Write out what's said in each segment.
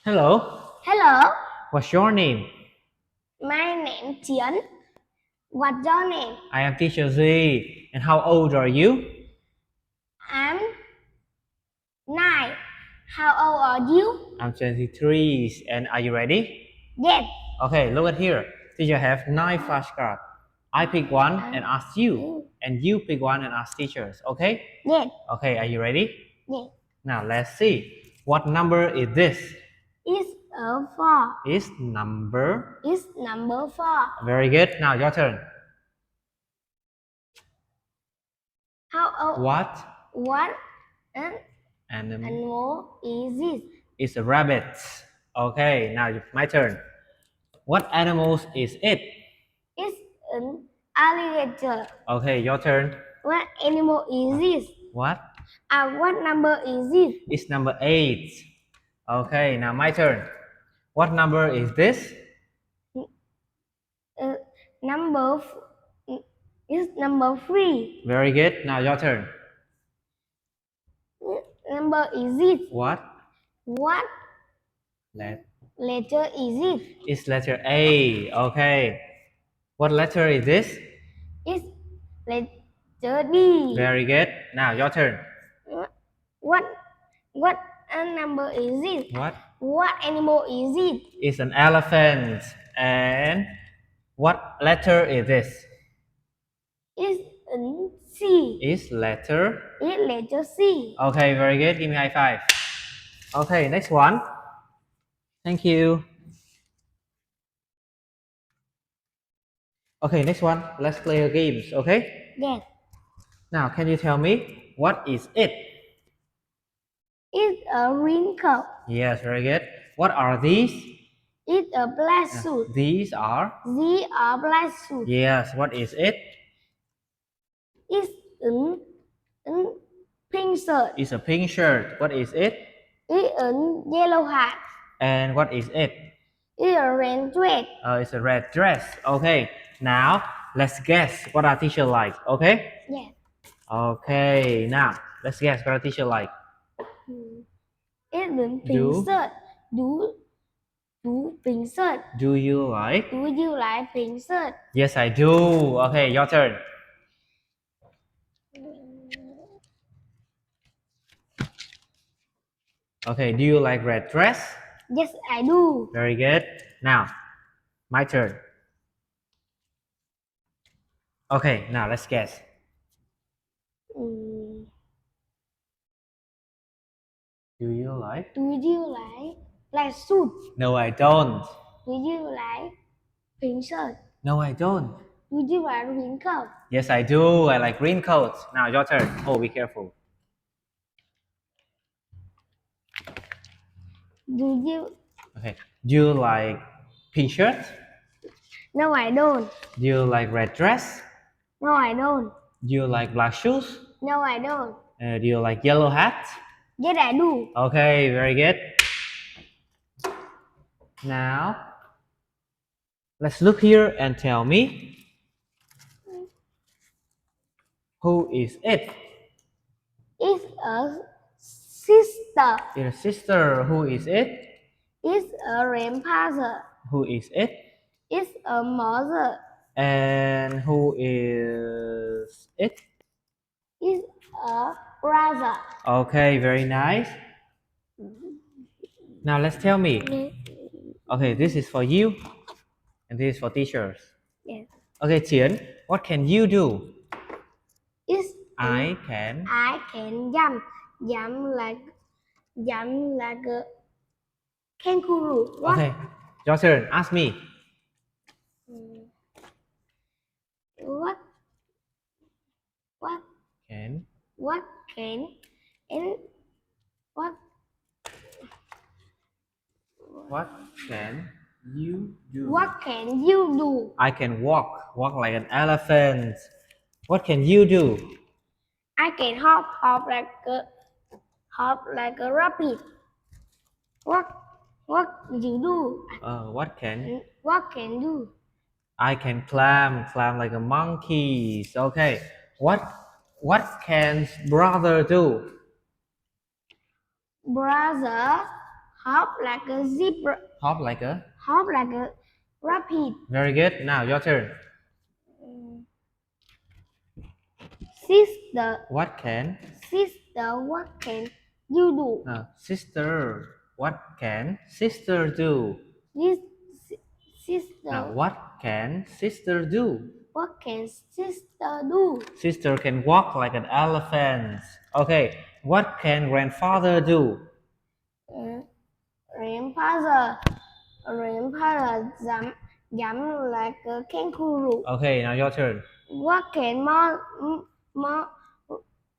Hello, Hello, what's your name? my name Chiến. What's your name? I am teacher Z. And how old are you? I'm 9. How old are you? I'm 23. And are you ready? Yes. Okay, look at here. Teacher have 9 flashcards. I pick one and ask you. And you pick one and ask teachers. Okay? Yes. Okay, are you ready? Yes. Now let's see. What number is this? It's a 4. Is number. It's number 4. Very good. Now your turn. How old? What an animal is this? It's a rabbit. Okay, now my turn. What animals is it? It's an alligator. Okay, your turn. What animal is this? What? What number is this? It's number 8. Okay, now my turn. What number is this? Number is number 3. Very good. Now your turn. Number is it? What? What letter is it? It's letter A. Okay. What letter is this? It's letter D. Very good. Now your turn. What number is it? What animal is it? It's an elephant. And what letter is this? It's a C. It's letter. It's letter C. Okay, very good. Give me a high five. Okay, next one. Thank you. Okay, next one. Let's play a games, okay? Yes. Now, can you tell me what is it? It's a wrinkle. Yes, very good. What are these? It's a black suit. These are? These are black suit. Yes, what is it? It's a pink shirt. It's a pink shirt. What is it? It's a yellow hat. And what is it? It's a red dress. It's a red dress. Okay, now let's guess what our teacher like, okay? Yes. Okay, now let's guess what our teacher like. It's a pink shirt. Do pink shirt. Do you like? Do you like pink shirt? Yes, I do. Okay, your turn. Okay, do you like red dress? Yes, I do. Very good. Now, my turn. Okay, now let's guess. Do you like black suit? No, I don't. Do you like pink shirt? No, I don't. Do you like green coat? Yes, I do. I like green coats. Now, your turn. Oh, be careful. Okay. Do you like pink shirt? No, I don't. Do you like red dress? No, I don't. Do you like black shoes? No, I don't. Do you like yellow hat? Yes, I do. Okay, very good. Now, let's look here and tell me, who is it? It's a sister. It's a sister. Who is it? It's a grandfather. Who is it? It's a mother. And who is it? It's a brother. Okay, very nice. Now let's tell me. Okay, this is for you, and this is for teachers. Yes. Okay, Chiến, what can you do? I can jump like a kangaroo. What? Okay, your turn. Ask me. What Can can and what What can you do? what can you do? I can walk like an elephant. What can you do? I can hop like a rabbit. What you do? What can do? I can climb like a monkey. Okay. What can brother do? Brother Hop like a zebra. Hop like a. Hop like a rabbit. Very good. Now your turn. Sister, What can? what can you do? Sister. What can sister do? This sister, Now, what can sister do? what can sister do? Sister can walk like an elephant. Okay. What can grandfather do? Grandfather, jump like a kangaroo. Okay. Now your turn. What can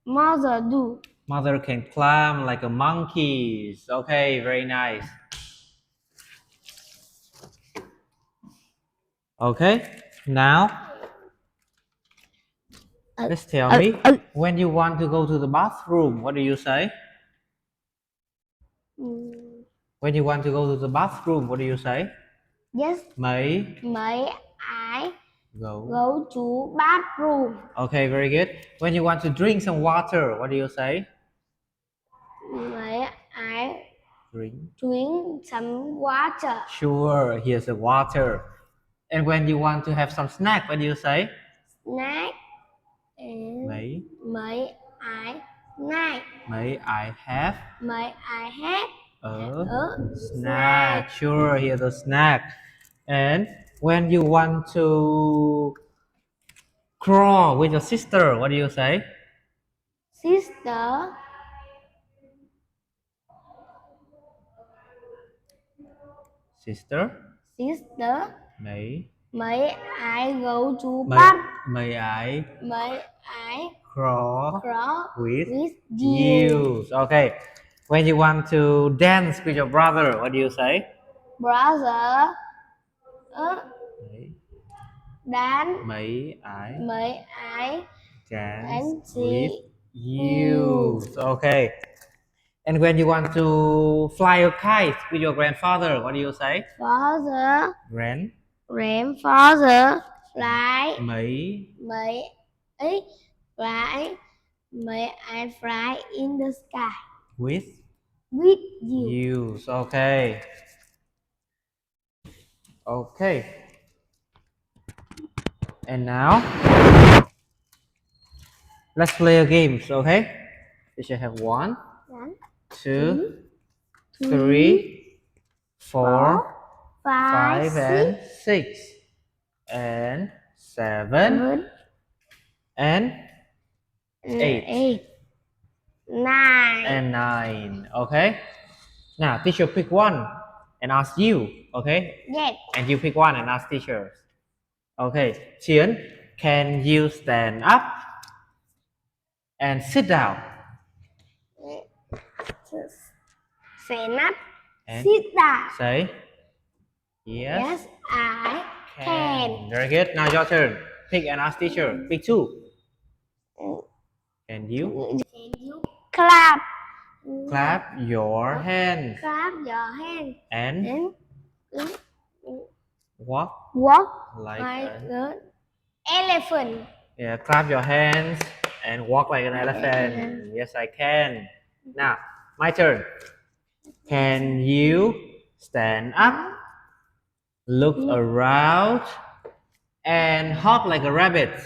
mother do? Mother can climb like a monkey. Okay. Very nice. Okay. Now, let's tell me when you want to go to the bathroom. What do you say? When you want to go to the bathroom, what do you say? Yes. Mấy I go. go to bathroom. Okay, very good. When you want to drink some water, what do you say? Mấy I Drink. drink some water. Sure, here's the water. And when you want to have some snack, what do you say? Snack. And Mấy I snack. May I have May I have a snack? Sure, here's the snack. And when you want to crawl with your sister, what do you say? Sister. Sister. May May I go to May I May I crawl with you. Okay. When you want to dance with your brother, what do you say? Brother. May May I dance dance with you. Okay. And when you want to fly a kite with your grandfather, what do you say? Father. Grandfather. Fly. May Fly. May I fly in the sky with you. Okay. Okay. And now let's play a game, okay? We should have 1, 2, 3, 4, 5 and 6 and 7 and 8 9 and 9. Okay. Now teacher pick one and ask you. Okay. Yes. And you pick one and ask teacher. Okay. Chiến, can you stand up and sit down? Stand up. And Sit down. say yes, I can. Very good. Now your turn. Pick and ask teacher. Pick 2. Can you Clap. clap your hands Clap your hands. and walk like an elephant. Yeah, clap your hands and walk like an elephant. Yes, I can. Now, my turn. Can you stand up, look around, and hop like a rabbit?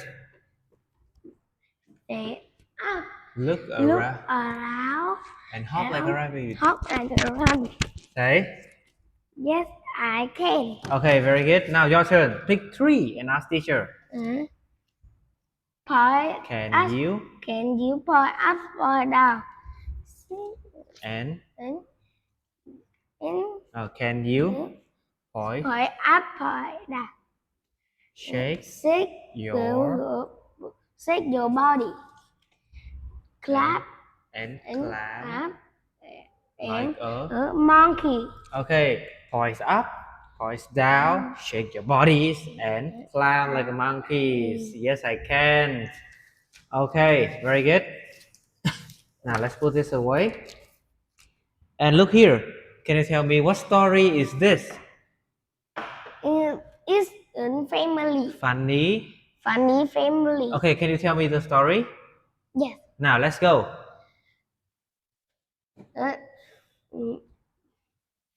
Stand up. Look Look around around. and hop like a rabbit. Hop like a rabbit. Say. Yes, I can. Okay, very good. Now your turn. Pick 3 and ask teacher. Point. Can you point up or down? and And can you point up, point down. shake your body. Clap and clap like a monkey. Okay, poise up, poise down, shake your bodies and climb like a monkey. Yes, I can. Okay, very good. Now let's put this away. And look here. Can you tell me what story is this? It's a family. Funny Family. Okay, can you tell me the story? Yes. Now let's go.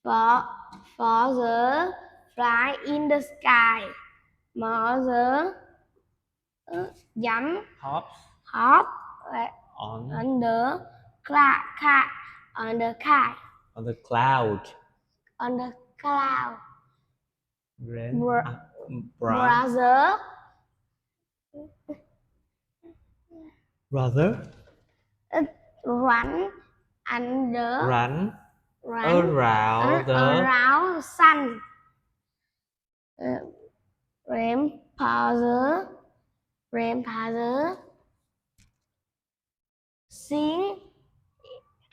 Father fly in the sky. Mother jump Hops hop on on the cat on the cat on the cloud. on the cloud. Br- bra- Brother brother run under run run around the around sun. Grandfather sing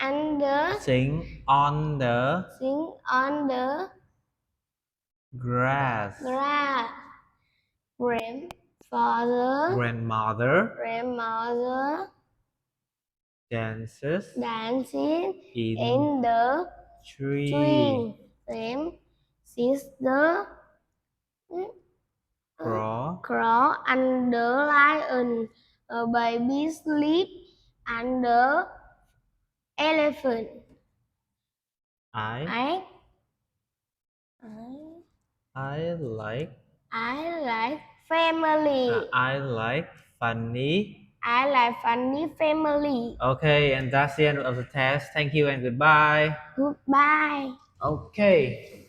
under sing on the sing on the grass. grass. Grandmother Grandmother dances dancing in in the tree. tree. Sister crawl under lion. A baby sleep under elephant. I I like family. I like funny. I like funny family. Okay, and that's the end of the test. Thank you and goodbye. Goodbye. Okay.